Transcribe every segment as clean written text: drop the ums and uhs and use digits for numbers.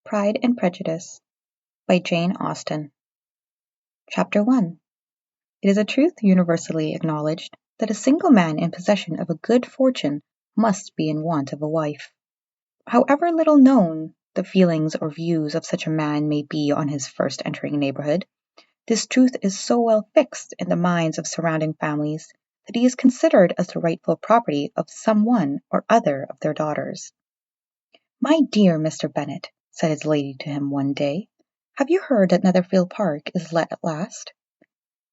Pride and Prejudice by Jane Austen. Chapter 1. It is a truth universally acknowledged that a single man in possession of a good fortune must be in want of a wife. However little known the feelings or views of such a man may be on his first entering a neighborhood, this truth is so well fixed in the minds of surrounding families that he is considered as the rightful property of some one or other of their daughters. "My dear Mr. Bennet," said his lady to him one day, "have you heard that Netherfield Park is let at last?"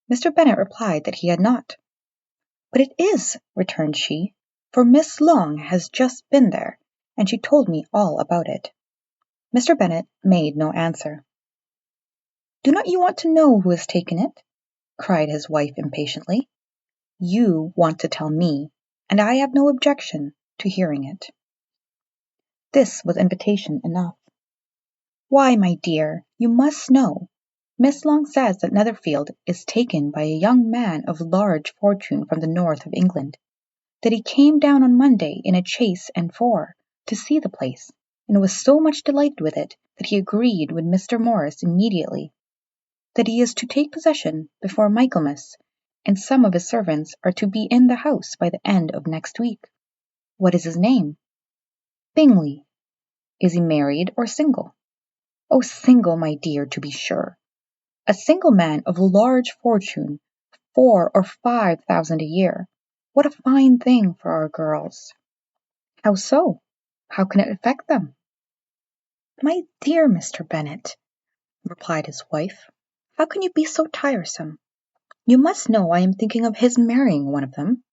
Mr. Bennet replied that he had not. "But it is," returned she, "for Miss Long has just been there, and she told me all about it." Mr. Bennet made no answer. "Do not you want to know who has taken it?" cried his wife impatiently. "You want to tell me, and I have no objection to hearing it." This was invitation enough. "Why, my dear, you must know. Miss Long says that Netherfield is taken by a young man of large fortune from the north of England, that he came down on Monday in a chaise and four to see the place, and was so much delighted with it that he agreed with Mr. Morris immediately, that he is to take possession before Michaelmas, and some of his servants are to be in the house by the end of next week. What is his name?" "Bingley." "Is he married or single?" "Oh, single, my dear, to be sure. A single man of large fortune, 4,000 or 5,000 a year. What a fine thing for our girls!" "How so? How can it affect them?" "My dear Mr. Bennet," replied his wife, "how can you be so tiresome? You must know I am thinking of his marrying one of them."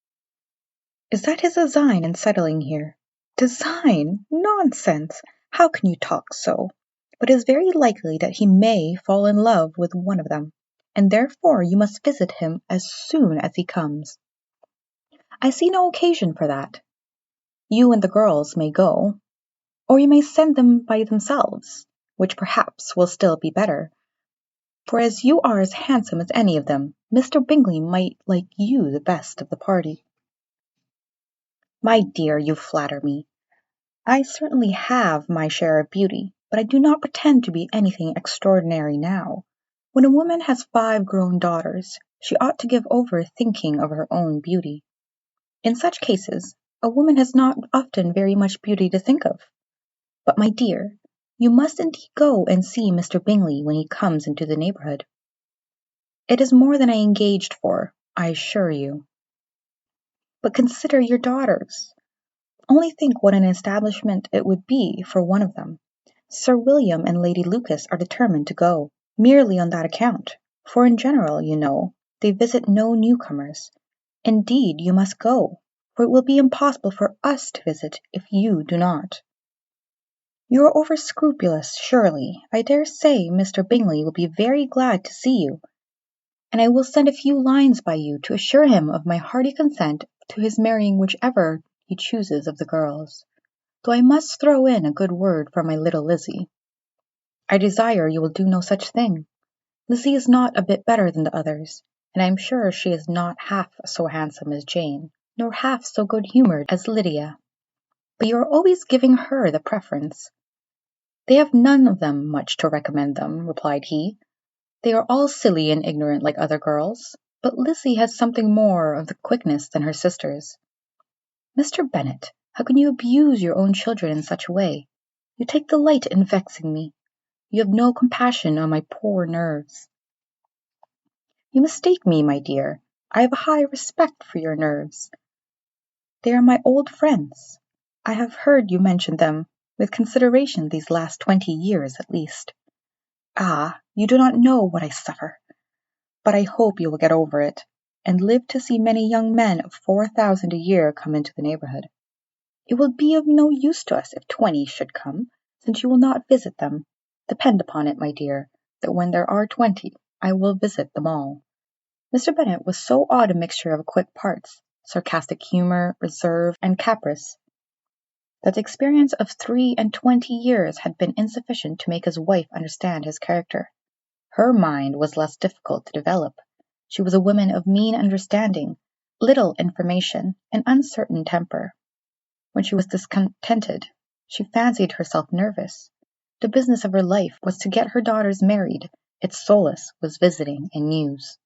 "Is that his design in settling here?" "Design? Nonsense! How can you talk so? But it is very likely that he may fall in love with one of them, and therefore you must visit him as soon as he comes." "I see no occasion for that. You and the girls may go, or you may send them by themselves, which perhaps will still be better, for as you are as handsome as any of them, Mr. Bingley might like you the best of the party." "My dear, you flatter me. I certainly have my share of beauty, but I do not pretend to be anything extraordinary now. When a woman has 5 grown daughters, she ought to give over thinking of her own beauty. In such cases, a woman has not often very much beauty to think of. But, my dear, you must indeed go and see Mr. Bingley when he comes into the neighborhood. It is more than I engaged for, I assure you." "But consider your daughters. Only think what an establishment it would be for one of them. Sir William and Lady Lucas are determined to go, merely on that account, for in general, you know, they visit no newcomers. Indeed, you must go, for it will be impossible for us to visit if you do not." "You are over-scrupulous, surely. I dare say Mr. Bingley will be very glad to see you, and I will send a few lines by you to assure him of my hearty consent to his marrying whichever he chooses of the girls, though I must throw in a good word for my little Lizzie." "I desire you will do no such thing. Lizzie is not a bit better than the others, and I am sure she is not half so handsome as Jane, nor half so good-humoured as Lydia. But you are always giving her the preference." "They have none of them much to recommend them," replied he. "They are all silly and ignorant like other girls, but Lizzie has something more of the quickness than her sisters." "Mr. Bennet, how can you abuse your own children in such a way? You take delight in vexing me. You have no compassion on my poor nerves." "You mistake me, my dear. I have a high respect for your nerves. They are my old friends. I have heard you mention them with consideration these last 20 years at least. Ah, you do not know what I suffer. But I hope you will get over it, and live to see many young men of 4,000 a year come into the neighborhood. It will be of no use to us if 20 should come, since you will not visit them. Depend upon it, my dear, that when there are 20, I will visit them all." Mr. Bennet was so odd a mixture of quick parts, sarcastic humour, reserve, and caprice, that the experience of 23 years had been insufficient to make his wife understand his character. Her mind was less difficult to develop. She was a woman of mean understanding, little information, and uncertain temper. When she was discontented, she fancied herself nervous. The business of her life was to get her daughters married. Its solace was visiting and news.